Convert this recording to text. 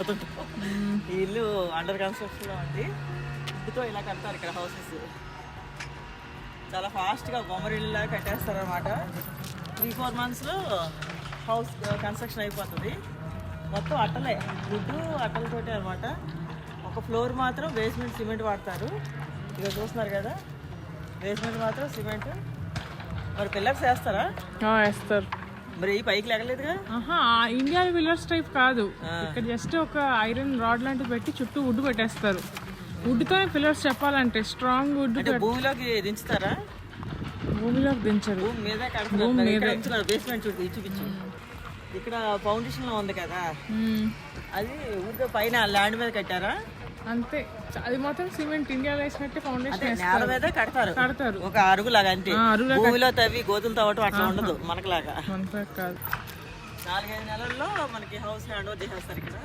మాట్లాడుతుంటాం. ఈ ఇల్లు under construction లో ఉంది. ఇంటితో ఇలా కడతారు ఇక్కడ హౌసెస్. చాలా ఫాస్ట్గా బొమ్మరిల్లా కట్టేస్తారు అనమాట. 3-4 monthsలో హౌస్ కన్స్ట్రక్షన్ అయిపోతుంది. మొత్తం అట్టలే, గుడ్డు అట్టలతోటి అనమాట. ఒక ఫ్లోర్ మాత్రం బేస్మెంట్ సిమెంట్ వాడతారు. ఇక చూస్తున్నారు కదా, బేస్మెంట్ మాత్రం సిమెంట్. మరి పిల్లర్స్ వేస్తారా? వేస్తారు. మరి ఈ పైకి లేగలేదుగా. ఇండియా పిల్లర్స్ టైప్ కాదు, ఇక్కడ జస్ట్ ఒక ఐరన్ రాడ్ లాంటివి పెట్టి చుట్టూ వుడ్ పెట్టేస్తారు. వుడ్తోనే పిల్లర్స్ చెప్పాలంటే స్ట్రాంగ్ వుడ్. భూమిలోకి దించుతారా? భూమిలోకి దించరు, భూమి మీదే కడతారు. బేస్మెంట్ చూపించు. ఇక్కడ ఫౌండేషన్ లో ఉంది కదా, అది ఊరికే పైన ల్యాండ్ మీద కట్టారా? అంతే, అది మొత్తం సిమెంట్ ఇండియాలో వేసినట్టే ఫౌండేషన్ నేల మీద కడతారు. ఒక అరుగులాగా అంతే. భూమిలో తవ్వి గోతులు తవ్వటం అట్లా ఉండదు మనకులాగా. కాదు. 4-5 నెలల్లో మనకి హౌస్ హ్యాండ్ ఓవర్ చేసేస్తారు ఇక్కడ.